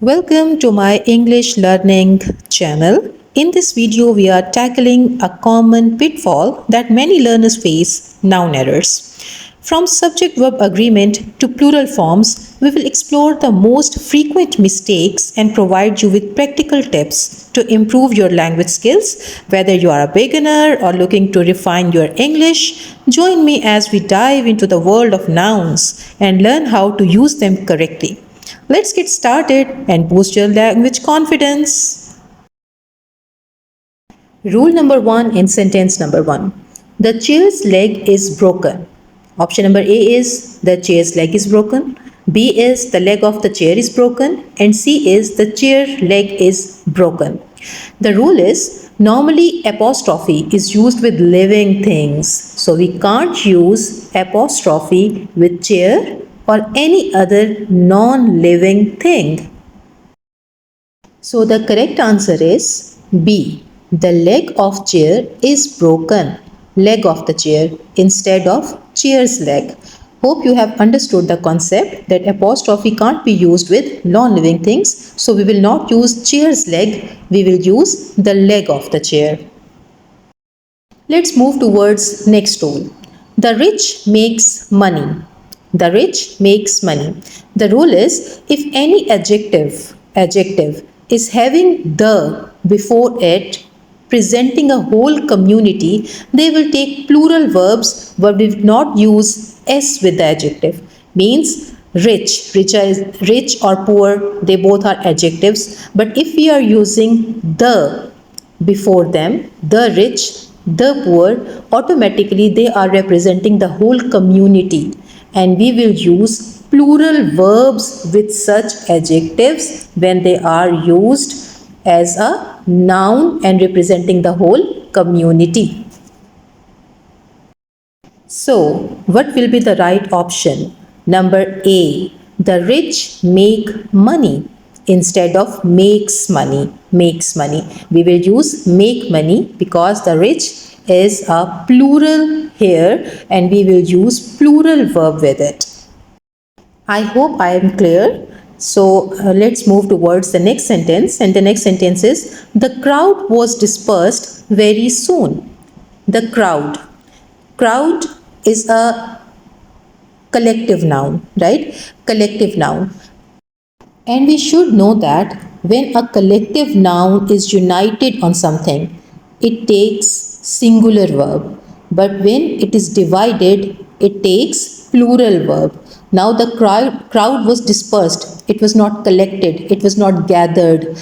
Welcome to my English learning channel. In this video, we are tackling a common pitfall that many learners face, noun errors. From subject verb agreement to plural forms, we will explore the most frequent mistakes and provide you with practical tips to improve your language skills. Whether you are a beginner or looking to refine your English, join me as we dive into the world of nouns and learn how to use them correctly. Let's get started and boost your language confidence. Rule number one in sentence number one. The chair's leg is broken. Option number A is the chair's leg is broken. B is the leg of the chair is broken. And C is the chair leg is broken. The rule is normally apostrophe is used with living things. So we can't use apostrophe with chair or any other non-living thing. So the correct answer is B. The leg of chair is broken. Leg of the chair instead of chair's leg. Hope you have understood the concept that apostrophe can't be used with non-living things. So we will not use chair's leg. We will use the leg of the chair. Let's move towards next rule. The rich makes money. The rich makes money. The rule is if any adjective is having the before it, presenting a whole community, they will take plural verbs but will not use s with the adjective. Means rich or poor, they both are adjectives. But if we are using the before them, the rich, the poor, automatically they are representing the whole community, and we will use plural verbs with such adjectives when they are used as a noun and representing the whole community. So, what will be the right option? Number A. The rich make money instead of makes money. Makes money. We will use make money because the rich is a plural here and we will use plural verb with it. I hope I am clear. So let's move towards the next sentence, and the next sentence is the crowd was dispersed very soon. The crowd. Crowd is a collective noun, right? Collective noun. And we should know that when a collective noun is united on something, it takes singular verb. But when it is divided, it takes plural verb. Now the crowd was dispersed. It was not collected. It was not gathered.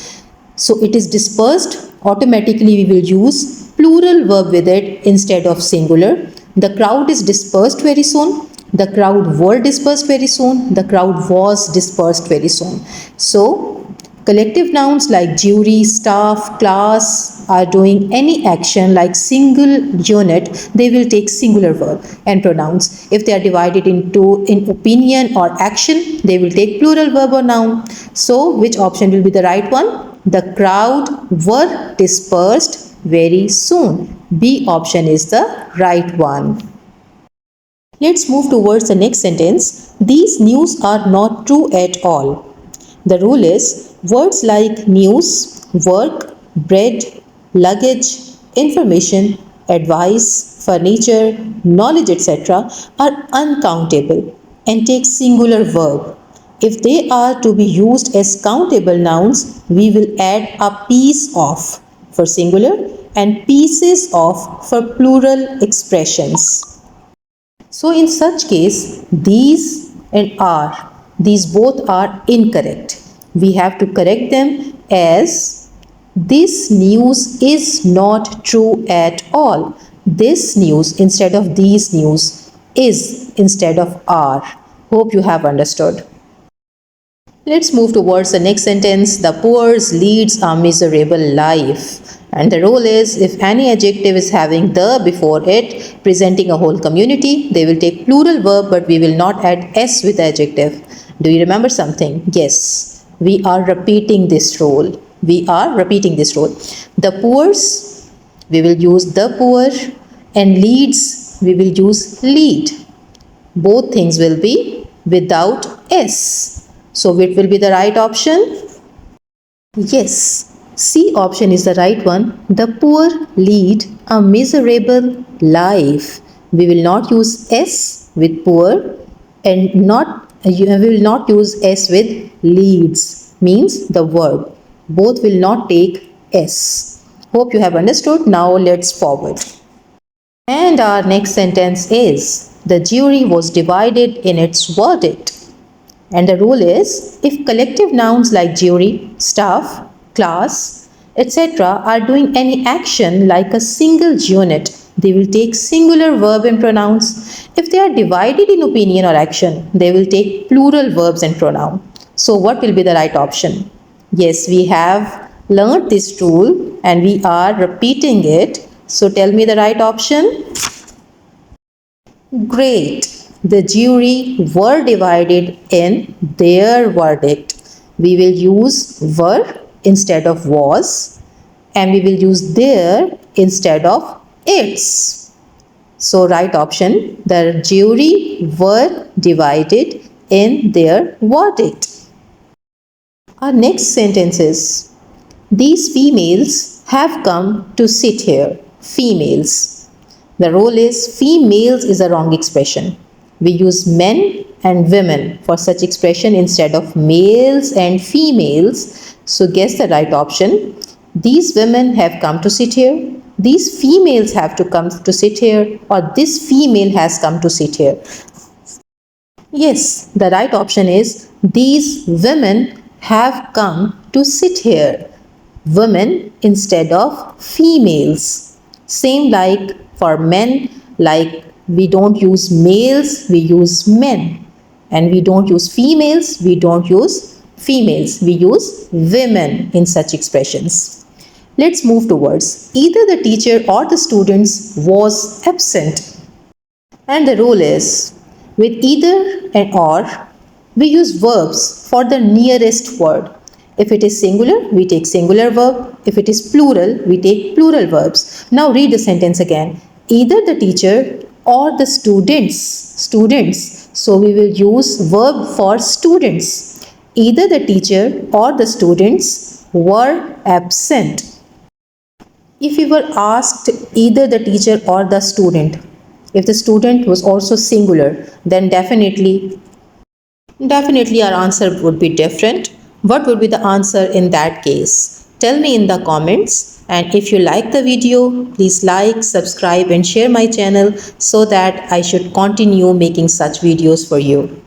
So it is dispersed. Automatically we will use plural verb with it instead of singular. The crowd is dispersed very soon. The crowd were dispersed very soon. The crowd was dispersed very soon. So, collective nouns like jury, staff, class are doing any action like single unit, they will take singular verb and pronouns. If they are divided into in opinion or action, they will take plural verb or noun. So, which option will be the right one? The crowd were dispersed very soon. B option is the right one. Let's move towards the next sentence. These news are not true at all. The rule is words like news, work, bread, luggage, information, advice, furniture, knowledge, etc. are uncountable and take singular verb. If they are to be used as countable nouns, we will add a piece of for singular and pieces of for plural expressions. So in such case, these and are, these both are incorrect. We have to correct them as this news is not true at all. This news instead of these news is instead of are. Hope you have understood. Let's move towards the next sentence. The poor leads a miserable life. And the rule is if any adjective is having the before it, presenting a whole community, they will take plural verb, but we will not add s with the adjective. Do you remember something? Yes, we are repeating this rule. We are repeating this rule. The poor's, we will use the poor, and leads, we will use lead. Both things will be without s. So which will be the right option? Yes, C option is the right one. The poor lead a miserable life. We will not use S with poor and we will not use S with leads, means the verb. Both will not take S. Hope you have understood. Now let's forward. And our next sentence is the jury was divided in its verdict. And the rule is if collective nouns like jury, staff, class, etc. are doing any action like a single unit, they will take singular verb and pronouns. If they are divided in opinion or action, they will take plural verbs and pronoun. So, what will be the right option? Yes, we have learned this rule and we are repeating it. So, tell me the right option. Great. The jury were divided in their verdict. We will use were instead of was, and we will use their instead of its. So, right option, the jury were divided in their verdict. Our next sentence is these females have come to sit here. Females. The rule is females is a wrong expression. We use men and women for such expression instead of males and females. So guess the right option. These women have come to sit here. These females have to come to sit here, or this female has come to sit here. Yes, the right option is these women have come to sit here. Women instead of females. Same like for men, like we don't use males, we use men. And we don't use females, we don't use females. We use women in such expressions. Let's move towards either the teacher or the students was absent. And the rule is with either and or, we use verbs for the nearest word. If it is singular, we take singular verb. If it is plural, we take plural verbs. Now read the sentence again. Either the teacher or the students. Students. So we will use verb for students. Either the teacher or the students were absent. If we were asked either the teacher or the student, if the student was also singular, then definitely our answer would be different. What would be the answer in that case? Tell me in the comments. And if you like the video, please like, subscribe and share my channel so that I should continue making such videos for you.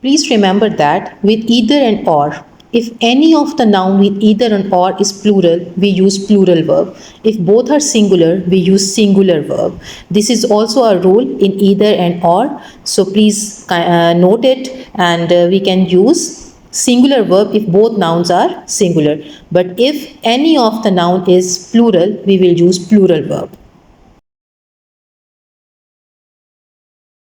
Please remember that with either and or, if any of the noun with either and or is plural, we use plural verb. If both are singular, we use singular verb. This is also a rule in either and or. So please note it, and we can use singular verb if both nouns are singular. But if any of the noun is plural, we will use plural verb.